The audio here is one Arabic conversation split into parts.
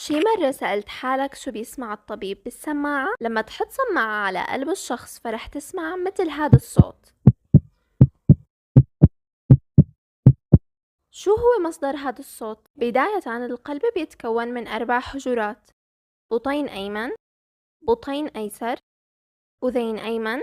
شي مرة سألت حالك شو بيسمع الطبيب بالسماعة؟ لما تحط سماعة على قلب الشخص فرح تسمع مثل هذا الصوت. شو هو مصدر هذا الصوت؟ بداية القلب بيتكون من 4 حجرات: بطين أيمن، بطين أيسر، أذين أيمن،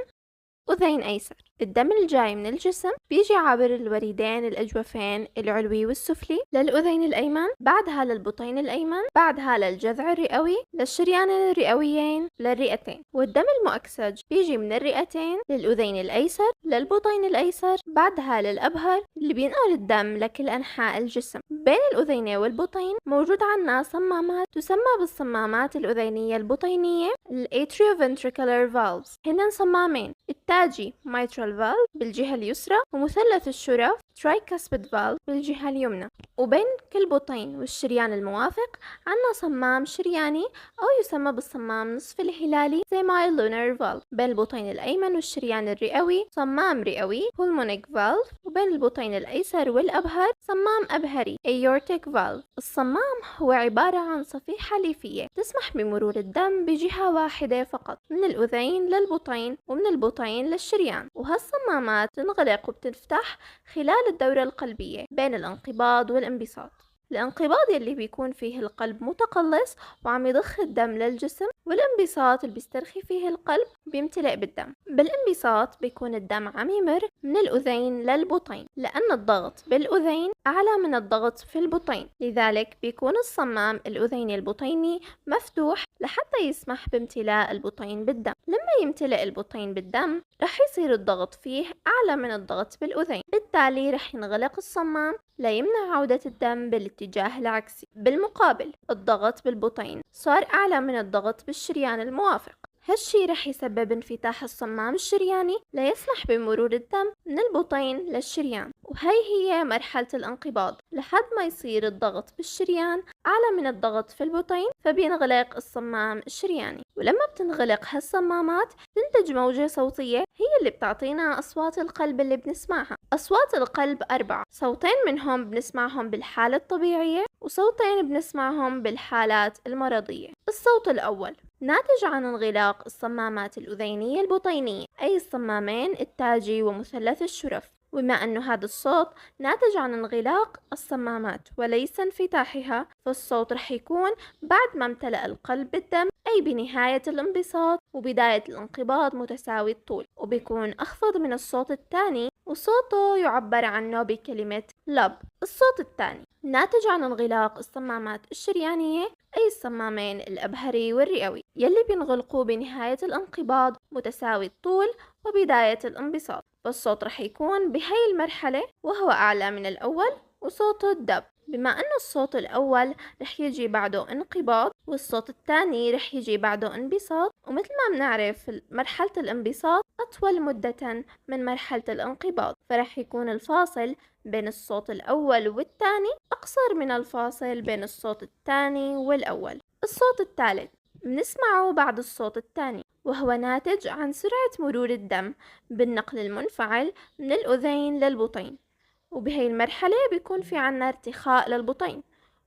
أذين أيسر. الدم الجاي من الجسم بيجي عبر الوريدين الأجوفين العلوي والسفلي للأذين الأيمن، بعدها للبطين الأيمن، بعدها للجذع الرئوي، للشريان الرئويين، للرئتين. والدم المؤكسج بيجي من الرئتين للأذين الأيسر، للبطين الأيسر، بعدها للأبهر اللي بينقل الدم لكل أنحاء الجسم. بين الأذينين والبطين موجود عنا صمامات تسمى بالصمامات الأذينية البطينية الاتريوفنتريكولار فالفز. هن صمامين: التاجي mitral valve بالجهة اليسرى، ومثلث الشرف tricuspid valve بالجهة اليمنى. وبين كل بطين والشريان الموافق عنا صمام شرياني أو يسمى بالصمام نصف الهلالي semilunar valve. بين البطين الأيمن والشريان الرئوي صمام رئوي pulmonic valve، وبين البطين الأيسر والأبهر صمام أبهري aortic valve. الصمام هو عبارة عن صفيحة ليفية تسمح بمرور الدم بجهة واحدة فقط من الأذين للبطين ومن البطين للشريان، وهالصمامات تنغلق وبتنفتح خلال الدورة القلبية بين الانقباض والانبساط. الانقباض يلي بيكون فيه القلب متقلص وعم يضخ الدم للجسم، والانبساط اللي بيسترخي فيه القلب بيمتلئ بالدم. بالانبساط بيكون الدم عم يمر من الأذين للبطين لأن الضغط بالأذين أعلى من الضغط في البطين، لذلك بيكون الصمام الأذيني البطيني مفتوح لحتى يسمح بامتلاء البطين بالدم. لما يمتلئ البطين بالدم رح يصير الضغط فيه أعلى من الضغط بالأذين، بالتالي رح ينغلق الصمام ليمنع عودة الدم بالاتجاه العكسي. بالمقابل الضغط بالبطين صار أعلى من الضغط بالشريان الموافق، هالشي رح يسبب انفتاح الصمام الشرياني ليسمح بمرور الدم من البطين للشريان، وهي هي مرحلة الانقباض لحد ما يصير الضغط بالشريان أعلى من الضغط في البطين فبينغلق الصمام الشرياني. ولما بتنغلق هالصمامات تنتج موجة صوتية هي اللي بتعطينا أصوات القلب اللي بنسمعها. أصوات القلب 4، صوتين منهم بنسمعهم بالحالة الطبيعية وصوتين بنسمعهم بالحالات المرضية. الصوت الأول ناتج عن انغلاق الصمامات الأذينية البطينية، أي الصمامين التاجي ومثلث الشرف. وبما أنه هذا الصوت ناتج عن انغلاق الصمامات وليس انفتاحها، فالصوت رح يكون بعد ما امتلأ القلب بالدم، أي بنهاية الانبساط وبداية الانقباض متساوي الطول، وبيكون أخفض من الصوت الثاني وصوته يعبر عنه بكلمة لب. الصوت الثاني ناتج عن انغلاق الصمامات الشريانية، أي الصمامين الأبهري والرئوي يلي بينغلقوا بنهاية الانقباض متساوي الطول وبداية الانبساط، فالصوت رح يكون بهاي المرحلة وهو أعلى من الأول وصوته الدب. بما أن الصوت الأول رح يجي بعده انقباض والصوت الثاني رح يجي بعده انبساط، ومثل ما بنعرف مرحلة الانبساط أطول مدة من مرحلة الانقباض، فرح يكون الفاصل بين الصوت الأول والثاني أقصر من الفاصل بين الصوت الثاني والأول. الصوت الثالث بنسمعه بعد الصوت الثاني وهو ناتج عن سرعة مرور الدم بالنقل المنفعل من الأذين للبطين، وبهي المرحلة بيكون في عنا ارتخاء للبطين.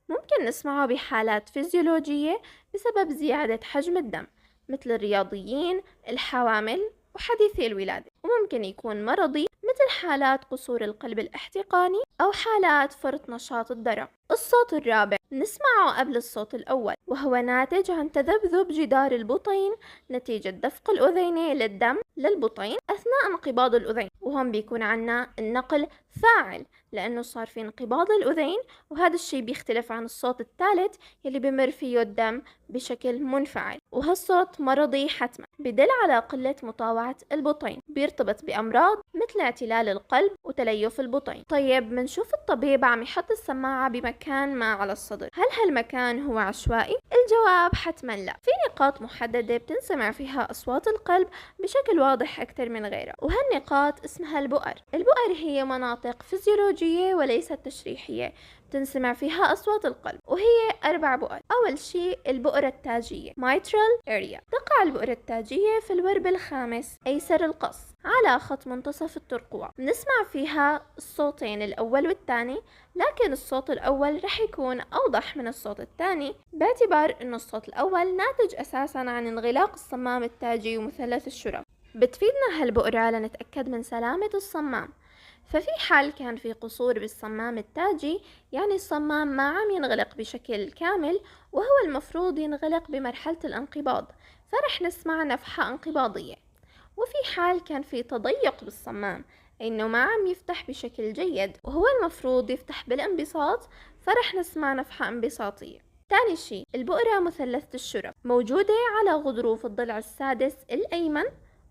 ممكن نسمعه بحالات فيزيولوجية بسبب زيادة حجم الدم مثل الرياضيين، الحوامل، وحديثي الولادة، وممكن يكون مرضي مثل حالات قصور القلب الاحتقاني أو حالات فرط نشاط الدرع. الصوت الرابع نسمعه قبل الصوت الأول وهو ناتج عن تذبذب جدار البطين نتيجة دفق الأذينين للدم للبطين أثناء انقباض الأذين، وهم بيكون عنا النقل فاعل لأنه صار في انقباض الأذين، وهذا الشيء بيختلف عن الصوت الثالث يلي بمر فيه الدم بشكل منفعل، وهالصوت مرضي حتما بدل على قلة مطاوعة البطين، بيرتبط بأمراض مثل اعتلال القلب وتليف البطين. طيب منشوف الطبيب عم يحط السماعة بمكان ما على الصدر، هل هالمكان هو عشوائي؟ الجواب حتما لا، في نقاط محددة بتنسمع فيها أصوات القلب بشكل واضح أكثر من غيرها، وهالنقاط اسمها البؤر. البؤر هي مناطق فيزيولوجية وليست تشريحية تنسمع فيها أصوات القلب، وهي 4 بؤر. أول شيء البؤرة التاجية mitral area، تقع البؤرة التاجية في الورب الخامس أيسر القص، على خط منتصف الترقوة. بنسمع فيها الصوتين الأول والثاني، لكن الصوت الأول رح يكون أوضح من الصوت الثاني باعتبار أن الصوت الأول ناتج أساساً عن انغلاق الصمام التاجي ومثلث الشرف. بتفيدنا هالبؤرة لنتأكد من سلامة الصمام. ففي حال كان في قصور بالصمام التاجي، يعني الصمام ما عم ينغلق بشكل كامل وهو المفروض ينغلق بمرحلة الانقباض، فرح نسمع نفحة انقباضية. وفي حال كان في تضيق بالصمام، إنه ما عم يفتح بشكل جيد وهو المفروض يفتح بالانبساط، فرح نسمع نفحة انبساطية. تاني شي، البؤرة مثلثة الشرف موجودة على غضروف الضلع السادس الأيمن،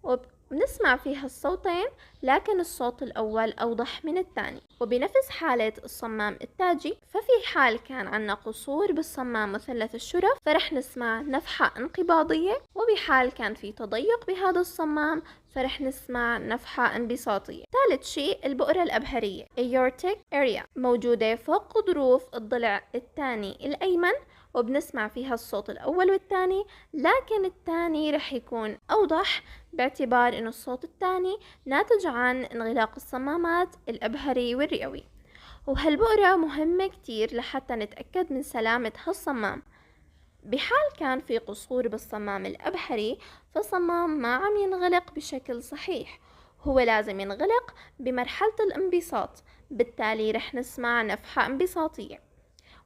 وبنسمع فيها الصوتين، لكن الصوت الأول أوضح من الثاني. وبنفس حالة الصمام التاجي، ففي حال كان عنا قصور بالصمام مثلث الشرف فرح نسمع نفحة انقباضية، وبحال كان في تضيق بهذا الصمام فرح نسمع نفحة انبساطية. ثالث شيء، البؤرة الأبهرية aortic area موجودة فوق غضروف الضلع الثاني الأيمن، وبنسمع فيها الصوت الأول والثاني، لكن الثاني رح يكون أوضح باعتبار إنه الصوت الثاني ناتج عن انغلاق الصمامات الأبهري والرئوي. وهالبؤرة مهمة كتير لحتى نتأكد من سلامة هالصمام. بحال كان في قصور بالصمام الأبهري، فالصمام ما عم ينغلق بشكل صحيح، هو لازم ينغلق بمرحلة الانبساط، بالتالي رح نسمع نفحة انبساطية.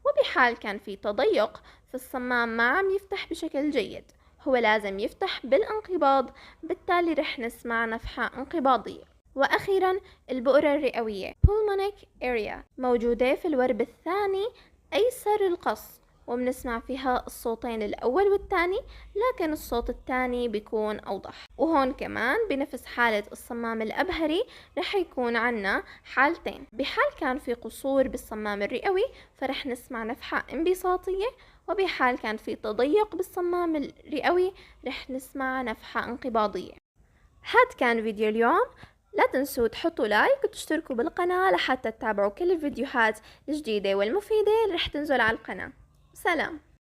وبحال كان في تضيق، فالصمام ما عم يفتح بشكل جيد، هو لازم يفتح بالانقباض، بالتالي رح نسمع نفحة انقباضية. وأخيرا البؤرة الرئوية pulmonic area موجودة في الورب الثاني أيسر القص، وبنسمع فيها الصوتين الأول والثاني، لكن الصوت الثاني بيكون أوضح. وهون كمان بنفس حالة الصمام الأبهري رح يكون عنا حالتين، بحال كان في قصور بالصمام الرئوي فرح نسمع نفحة انبساطية، وبحال كان في تضيق بالصمام الرئوي رح نسمع نفحة انقباضية. هاد كان فيديو اليوم، لا تنسوا تحطوا لايك وتشتركوا بالقناة لحتى تتابعوا كل الفيديوهات الجديدة والمفيدة اللي رح تنزل على القناة. سلام.